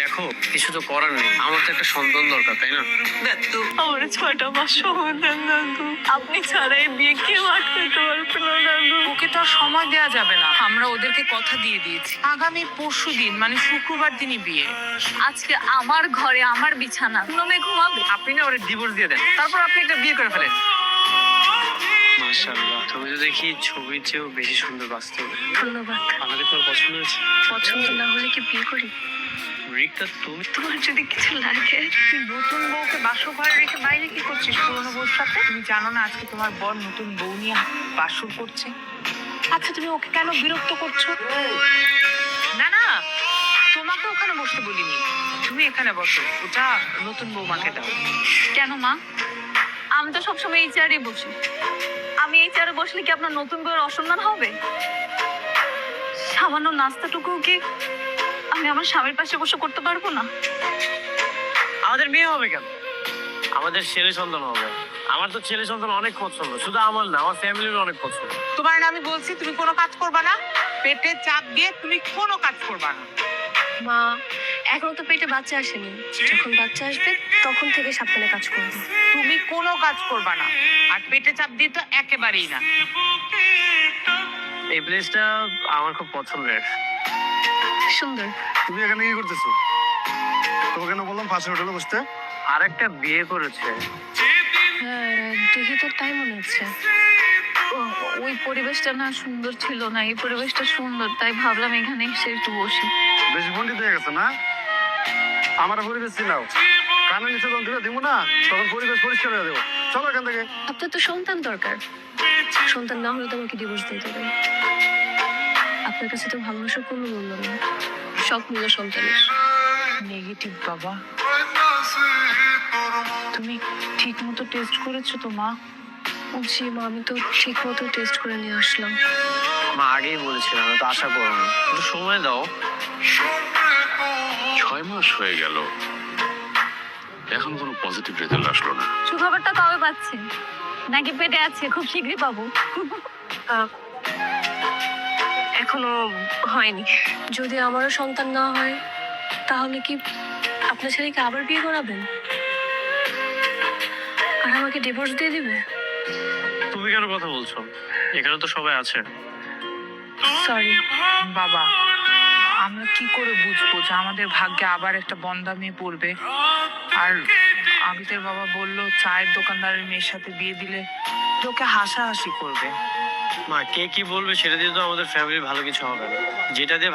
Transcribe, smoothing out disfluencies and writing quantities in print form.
দেখো কিছু তো করার নেই, আমার তো একটা সন্তান দরকার, তাই না? আমার 6টা মাস সমাধান দাদু, আপনি ছাড়া এই বিয়ে কেউ আটকাতে পারবে না দাদু। ওকে তো আর সময় দেওয়া যাবে না, আমরা ওদেরকে কথা দিয়ে দিয়েছি আগামী পরশুদিন মানে শুক্রবার দিনই বিয়ে। আজকে আমার ঘরে আমার বিছানা তুমি ঘুমাবে। আপনি না ওরে ডিভোর্স দিয়ে দেন, তারপর আপনি একটা বিয়ে করে ফেলেন। মাশাআল্লাহ, তুমি তো দেখি ছবির চেয়েও বেশি সুন্দর বাস্তবে। ধন্যবাদ। আমাকে তোমার পছন্দ হয়েছে। পছন্দ না হলে কি বিয়ে করি? রিক্তা, তুমি তোমার যদি কিছু লাগে। তুই নতুন বউকে বাসর ঘরে রেখে বাইরে কি করছিস পুরনো বউর সাথে? তুমি জানো না আজকে তোমার বর নতুন বউ নিয়ে বাসর করছে? আচ্ছা তুমি ওকে কেন বিরক্ত করছো? না না, তোমাকে ওখানে বসতে বলিনি, তুমি এখানে বসো, ওটা নতুন বৌমাকে দাও। কেন মা? আমি তো সবসময় এই চেয়ারে বসি। আমি এই চেয়ারে বসলে কি আপনার নতুন বউয়ের অসম্মান হবে? সামান্য নাস্তাটুকু কি আমি আমার স্বামীর পাশে বসে করতে পারবো না? আমাদের বিয়ে হবে কেন? আমাদের ছেলে সন্তান হবে। আমার তো ছেলে সন্তান অনেক পছন্দ, শুধু আমার না, আমার ফ্যামিলির অনেক পছন্দ। তোমার না আমি বলছি তুমি কোনো কাজ করবা না, পেটে চাপ দিয়ে তুমি কোনো কাজ করবা না। মা, এখনো তো পেটে বাচ্চা আসেনি, যখন বাচ্চা আসবে তখন থেকে সাবধানে কাজ করবো। তুমি কোনো কাজ করবা না, আর পেটে চাপ দিয়ে তো একেবারেই না। এই প্লেসটা আমার খুব পছন্দের। সুন্দর। তুমি এখানে কি করতেছো? তোমাকে কেন বললাম ফার্স্ট হোটেলে বসতে? আর একটা বিয়ে করেছে। হ্যাঁ, দেখে তো তাই মনে হচ্ছে। ওই পরিবেশটা না সুন্দর ছিল না, এই পরিবেশটা সুন্দর, তাই ভাবলাম এখানে এসে একটু বসি। বেশি পণ্ডিত হয়ে গেছে না? আমার পরিবেশ চিনাও, কানে নিচে যখন ধরে দিব না তখন পরিবেশ পরিষ্কার হয়ে দেবো। চলো এখান থেকে। আপনার তো সন্তান দরকার, সন্তান না হলে তো আমাকে ডিভোর্স দিয়ে দেবেন। আপনার কাছে তো ভালোবাসার কোনো মূল্য নেই, সব মূল্য সন্তানের। নেগেটিভ বাবা। তুমি ঠিক মতো টেস্ট করেছো তো মা? জি মা, আমি তো ঠিক মতো টেস্ট করে নিয়ে আসলাম। মা আগেই বলেছিলাম, তো আশা করো না, একটু সময় দাও। 6 মাস হয়ে গেল, এখন কোনো পজিটিভ রেজাল্ট আসলো না। সুখবরটা কবে পাচ্ছি? নাকি পেটে আছে, খুব শীঘ্রই পাবো? এখনো হয়নি। যদি আমারও সন্তান না হয় তাহলে কি আপনার ছেলেকে আবার বিয়ে করাবেন আর আমাকে ডিভোর্স দিয়ে দিবে? তুমি কেন কথা বলছো? এখানে তো সবাই আছে। সরি বাবা, আমরা কি করে বুঝবো যে আমাদের ভাগ্যে আবার একটা বন্ধা মেয়ে পড়বে? আর আবিতের বাবা বললো চায়ের দোকানদারের মেয়ের সাথে বিয়ে দিলে লোকে হাসাহাসি করবে। মা কে কি বলবে সেটা দিয়ে তো আমাদের ফ্যামিলির ভালো কিছু হবে না। যেটা দিয়ে